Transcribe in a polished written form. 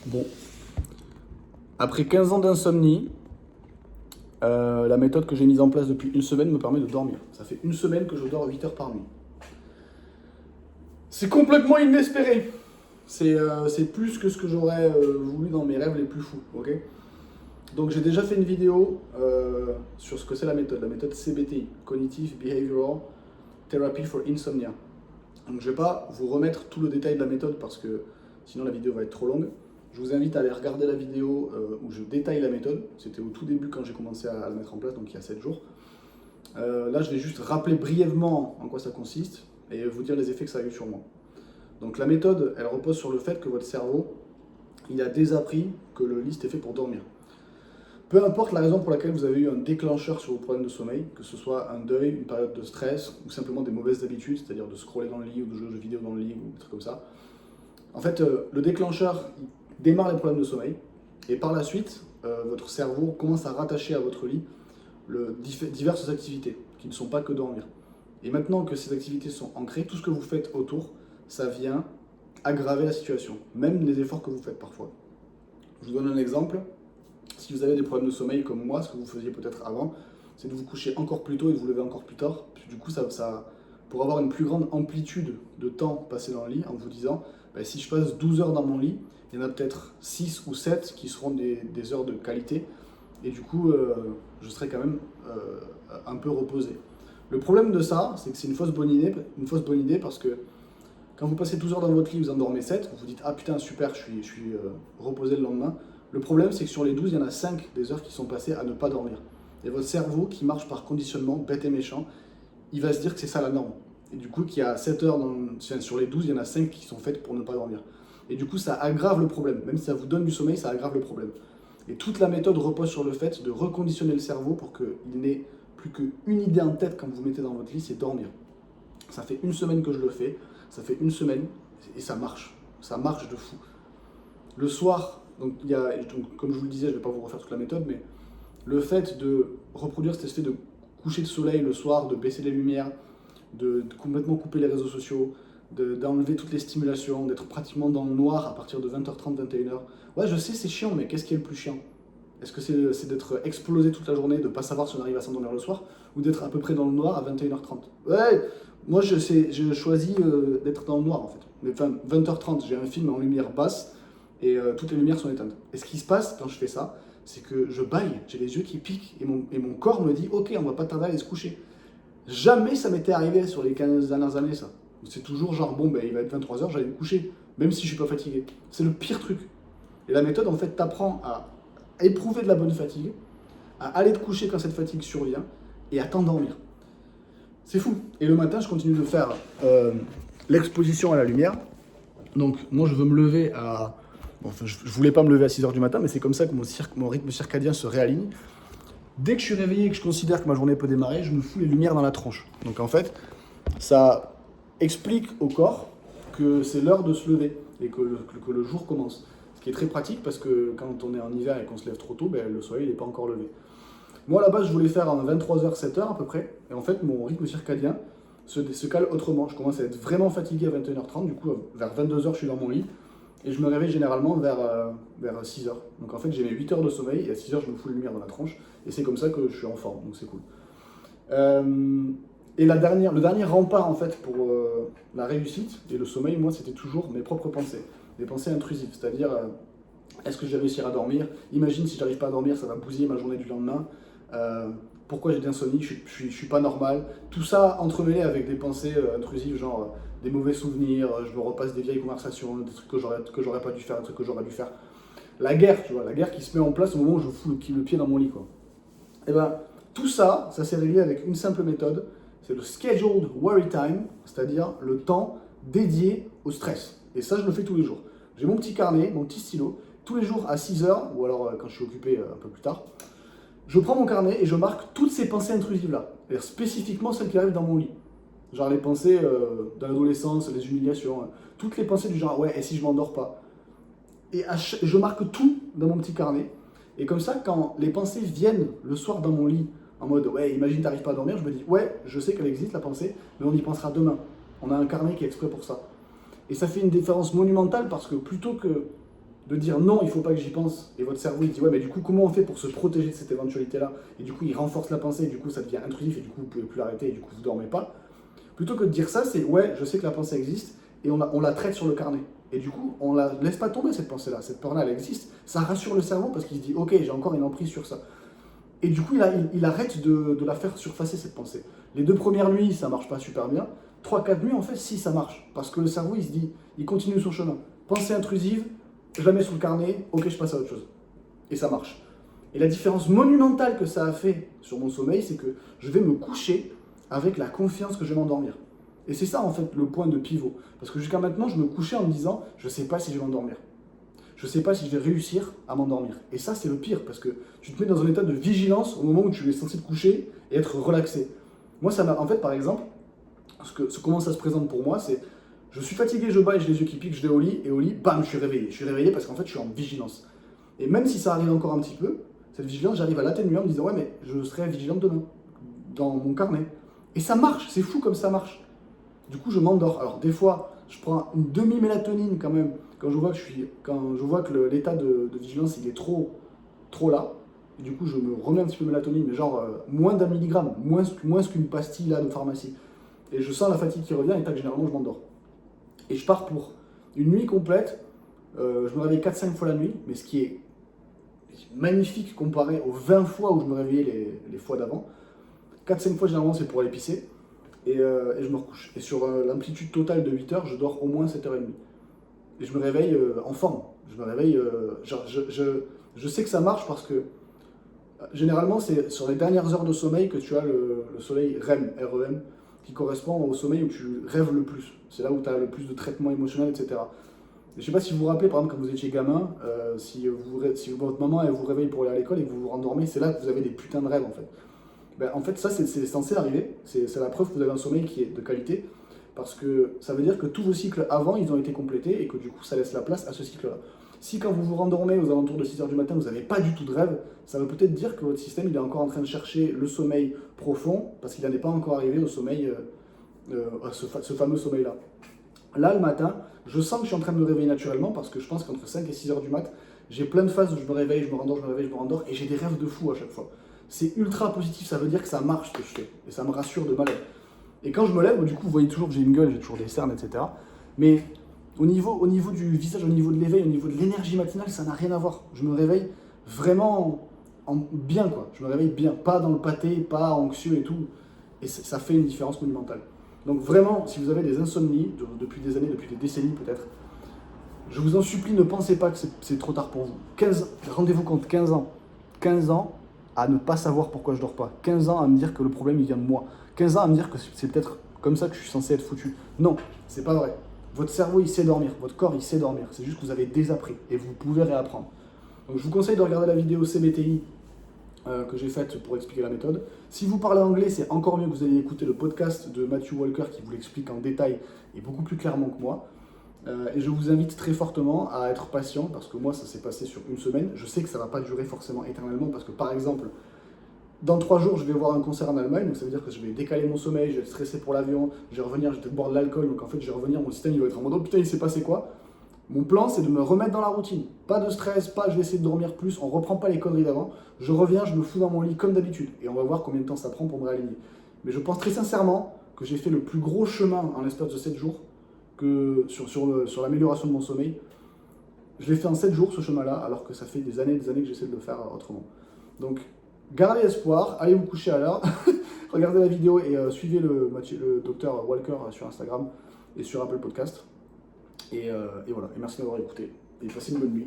Bon, après 15 ans d'insomnie, la méthode que j'ai mise en place depuis une semaine me permet de dormir. Ça fait une semaine que je dors 8 heures par nuit. C'est complètement inespéré. C'est plus que ce que j'aurais voulu dans mes rêves les plus fous. Ok. Donc j'ai déjà fait une vidéo sur ce que c'est la méthode CBTI, Cognitive Behavioral Therapy for Insomnia. Donc je ne vais pas vous remettre tout le détail de la méthode parce que sinon la vidéo va être trop longue. Je vous invite à aller regarder la vidéo où je détaille la méthode. C'était au tout début quand j'ai commencé à la mettre en place, donc il y a 7 jours. Là, je vais juste rappeler brièvement en quoi ça consiste et vous dire les effets que ça a eu sur moi. Donc la méthode, elle repose sur le fait que votre cerveau, il a désappris que le lit était fait pour dormir. Peu importe la raison pour laquelle vous avez eu un déclencheur sur vos problèmes de sommeil, que ce soit un deuil, une période de stress, ou simplement des mauvaises habitudes, c'est-à-dire de scroller dans le lit ou de jouer aux jeux vidéo dans le lit ou des trucs comme ça. En fait, le déclencheur il démarre les problèmes de sommeil, et par la suite, votre cerveau commence à rattacher à votre lit diverses activités qui ne sont pas que dormir. Et maintenant que ces activités sont ancrées, tout ce que vous faites autour, ça vient aggraver la situation, même les efforts que vous faites parfois. Je vous donne un exemple. Si vous avez des problèmes de sommeil comme moi, ce que vous faisiez peut-être avant, c'est de vous coucher encore plus tôt et de vous lever encore plus tard. Puis du coup, pour avoir une plus grande amplitude de temps passé dans le lit, en vous disant, bah, si je passe 12 heures dans mon lit, il y en a peut-être 6 ou 7 qui seront des heures de qualité. Et du coup, je serai quand même un peu reposé. Le problème de ça, c'est que c'est une fausse bonne idée parce que quand vous passez 12 heures dans votre lit, vous en dormez 7, vous vous dites « Ah putain, super, je suis reposé le lendemain ». Le problème, c'est que sur les 12, il y en a 5 des heures qui sont passées à ne pas dormir. Et votre cerveau, qui marche par conditionnement, bête et méchant, il va se dire que c'est ça la norme. Et du coup, qu'il y a 7 heures sur les 12, il y en a 5 qui sont faites pour ne pas dormir. Et du coup, ça aggrave le problème. Même si ça vous donne du sommeil, ça aggrave le problème. Et toute la méthode repose sur le fait de reconditionner le cerveau pour qu'il n'ait plus qu'une idée en tête quand vous vous mettez dans votre lit, c'est dormir. Ça fait une semaine que je le fais, ça fait une semaine, et ça marche. Ça marche de fou. Le soir, donc comme je vous le disais, je ne vais pas vous refaire toute la méthode, mais le fait de reproduire cet effet de coucher de soleil le soir, de baisser les lumières, de complètement couper les réseaux sociaux, d'enlever toutes les stimulations, d'être pratiquement dans le noir à partir de 20h30, 21h. Ouais, je sais, c'est chiant, mais qu'est-ce qui est le plus chiant? Est-ce que c'est d'être explosé toute la journée, de ne pas savoir si on arrive à s'endormir le soir, ou d'être à peu près dans le noir à 21h30? Ouais, moi je choisis d'être dans le noir en fait. Mais enfin, 20h30, j'ai un film en lumière basse, et toutes les lumières sont éteintes. Et ce qui se passe quand je fais ça, c'est que je bâille, j'ai les yeux qui piquent, et mon corps me dit « Ok, on va pas tarder à aller se coucher ». Jamais ça m'était arrivé sur les 15 dernières années, ça. C'est toujours genre, bon, ben, il va être 23h, j'allais me coucher, même si je suis pas fatigué. C'est le pire truc. Et la méthode, en fait, t'apprend à éprouver de la bonne fatigue, à aller te coucher quand cette fatigue survient, et à t'endormir. C'est fou. Et le matin, je continue de faire l'exposition à la lumière. Donc, moi, je veux me lever à... Bon, enfin, je voulais pas me lever à 6h du matin, mais c'est comme ça que mon rythme circadien se réaligne. Dès que je suis réveillé et que je considère que ma journée peut démarrer, je me fous les lumières dans la tronche. Donc en fait, ça explique au corps que c'est l'heure de se lever et que le jour commence. Ce qui est très pratique parce que quand on est en hiver et qu'on se lève trop tôt, ben, le soleil n'est pas encore levé. Moi à la base, je voulais faire en 23h, 7h à peu près. Et en fait, mon rythme circadien se cale autrement. Je commence à être vraiment fatigué à 21h30. Du coup, vers 22h, je suis dans mon lit. Et je me réveille généralement vers 6h. Donc en fait, j'ai mes 8 heures de sommeil et à 6h, je me fous les lumières dans la tronche. Et c'est comme ça que je suis en forme, donc c'est cool. Et le dernier rempart en fait pour la réussite et le sommeil, moi, c'était toujours mes propres pensées. Des pensées intrusives, c'est-à-dire est-ce que je vais réussir à dormir? Imagine si j'arrive pas à dormir, ça va bousiller ma journée du lendemain. Pourquoi j'ai de l'insomnie? Je suis pas normal. Tout ça entremêlé avec des pensées intrusives, genre des mauvais souvenirs, je me repasse des vieilles conversations, des trucs que j'aurais pas dû faire, des trucs que j'aurais dû faire. La guerre, tu vois, la guerre qui se met en place au moment où je fous le pied dans mon lit, quoi. Et ben, tout ça, ça s'est réglé avec une simple méthode, c'est le scheduled worry time, c'est-à-dire le temps dédié au stress. Et ça, je le fais tous les jours. J'ai mon petit carnet, mon petit stylo, tous les jours à 6h, ou alors quand je suis occupé un peu plus tard, je prends mon carnet et je marque toutes ces pensées intrusives-là, et spécifiquement celles qui arrivent dans mon lit. Genre les pensées de l'adolescence, les humiliations, toutes les pensées du genre « ouais, et si je m'endors pas ?» Et je marque tout dans mon petit carnet. Et comme ça, quand les pensées viennent le soir dans mon lit, en mode ouais, imagine t'arrives pas à dormir, je me dis ouais, je sais qu'elle existe la pensée, mais on y pensera demain. On a un carnet qui est exprès pour ça. Et ça fait une différence monumentale parce que plutôt que de dire non, il ne faut pas que j'y pense, et votre cerveau il dit ouais, mais du coup, comment on fait pour se protéger de cette éventualité-là? Et du coup, il renforce la pensée, et du coup, ça devient intrusif, et du coup, vous ne pouvez plus l'arrêter, et du coup, vous ne dormez pas. Plutôt que de dire ça, c'est ouais, je sais que la pensée existe, et on la traite sur le carnet. Et du coup, on la laisse pas tomber cette pensée-là. Cette peur-là, elle existe. Ça rassure le cerveau parce qu'il se dit ok, j'ai encore une emprise sur ça. Et du coup, il arrête de la faire surfacer cette pensée. Les 2 premières nuits, ça marche pas super bien. 3-4 nuits, en fait, si ça marche. Parce que le cerveau, il se dit, il continue son chemin. Pensée intrusive, je la mets sur le carnet, ok, je passe à autre chose. Et ça marche. Et la différence monumentale que ça a fait sur mon sommeil, c'est que je vais me coucher avec la confiance que je vais m'endormir. Et c'est ça, en fait, le point de pivot. Parce que jusqu'à maintenant, je me couchais en me disant, je sais pas si je vais m'endormir. Je sais pas si je vais réussir à m'endormir. Et ça, c'est le pire, parce que tu te mets dans un état de vigilance au moment où tu es censé te coucher et être relaxé. Moi, ça m'a. En fait, par exemple, comment ça se présente pour moi, c'est je suis fatigué, je bats et j'ai les yeux qui piquent, je vais au lit, et au lit, bam, je suis réveillé. Je suis réveillé parce qu'en fait, je suis en vigilance. Et même si ça arrive encore un petit peu, cette vigilance, j'arrive à l'atténuer en me disant, ouais, mais je serai vigilant demain, dans mon carnet. Et ça marche, c'est fou comme ça marche. Du coup, je m'endors. Alors, des fois, je prends une demi-mélatonine quand même, quand je vois que l'état de vigilance, il est trop là. Et du coup, je me remets un petit peu de mélatonine, mais genre moins d'1 milligramme, moins qu'une pastille là de pharmacie. Et je sens la fatigue qui revient, et tac, généralement, je m'endors. Et je pars pour une nuit complète. Je me réveille 4-5 fois la nuit, mais ce qui est magnifique comparé aux 20 fois où je me réveillais les fois d'avant. 4-5 fois, généralement, c'est pour aller pisser. Et je me recouche. Et sur l'amplitude totale de 8 heures, je dors au moins 7h30. Et je me réveille en forme. Je me réveille. Je sais que ça marche parce que généralement, c'est sur les dernières heures de sommeil que tu as le sommeil REM, R-E-M, qui correspond au sommeil où tu rêves le plus. C'est là où tu as le plus de traitement émotionnel, etc. Je ne sais pas si vous vous rappelez, par exemple, quand vous étiez gamin, si votre maman elle vous réveille pour aller à l'école et que vous vous rendormez, c'est là que vous avez des putains de rêves en fait. Ben, en fait, ça, c'est censé arriver. C'est la preuve que vous avez un sommeil qui est de qualité. Parce que ça veut dire que tous vos cycles avant, ils ont été complétés et que du coup, ça laisse la place à ce cycle-là. Si quand vous vous rendormez aux alentours de 6h du matin, vous n'avez pas du tout de rêve, ça veut peut-être dire que votre système il est encore en train de chercher le sommeil profond parce qu'il n'en est pas encore arrivé au sommeil, à ce fameux sommeil-là. Là, le matin, je sens que je suis en train de me réveiller naturellement parce que je pense qu'entre 5 et 6h du mat, j'ai plein de phases où je me réveille, je me rendors, je me réveille, je me rendors et j'ai des rêves de fou à chaque fois. C'est ultra positif, ça veut dire que ça marche ce que je fais et ça me rassure de malade. Et quand je me lève, du coup, vous voyez toujours que j'ai une gueule, j'ai toujours des cernes, etc. Mais au niveau du visage, au niveau de l'éveil, au niveau de l'énergie matinale, ça n'a rien à voir. Je me réveille vraiment bien, quoi. Je me réveille bien, pas dans le pâté, pas anxieux et tout. Et ça fait une différence monumentale. Donc vraiment, si vous avez des insomnies, depuis des années, depuis des décennies peut-être, je vous en supplie, ne pensez pas que c'est trop tard pour vous. Rendez-vous compte, 15 ans. 15 ans à ne pas savoir pourquoi je dors pas. 15 ans à me dire que le problème il vient de moi. 15 ans à me dire que c'est peut-être comme ça que je suis censé être foutu. Non, c'est pas vrai. Votre cerveau il sait dormir, votre corps il sait dormir. C'est juste que vous avez désappris et vous pouvez réapprendre. Donc je vous conseille de regarder la vidéo CBTI que j'ai faite pour expliquer la méthode. Si vous parlez anglais, c'est encore mieux que vous ayez écouté le podcast de Matthew Walker qui vous l'explique en détail et beaucoup plus clairement que moi. Et je vous invite très fortement à être patient parce que moi ça s'est passé sur une semaine. Je sais que ça ne va pas durer forcément éternellement parce que par exemple, dans 3 jours je vais voir un concert en Allemagne, donc ça veut dire que je vais décaler mon sommeil, je vais être stressé pour l'avion, je vais revenir, je vais peut-être boire de l'alcool, donc en fait je vais revenir, mon système il va être en mode oh putain il s'est passé quoi. Mon plan c'est de me remettre dans la routine, pas de stress, pas je vais essayer de dormir plus, on reprend pas les conneries d'avant, je reviens, je me fous dans mon lit comme d'habitude et on va voir combien de temps ça prend pour me réaligner. Mais je pense très sincèrement que j'ai fait le plus gros chemin en l'espace de 7 jours que sur l'amélioration de mon sommeil. Je l'ai fait en 7 jours ce chemin-là, alors que ça fait des années que j'essaie de le faire autrement. Donc, gardez espoir, allez vous coucher à l'heure, regardez la vidéo et suivez le docteur Walker sur Instagram et sur Apple Podcast. Et voilà, et merci d'avoir écouté. Et passez une bonne nuit.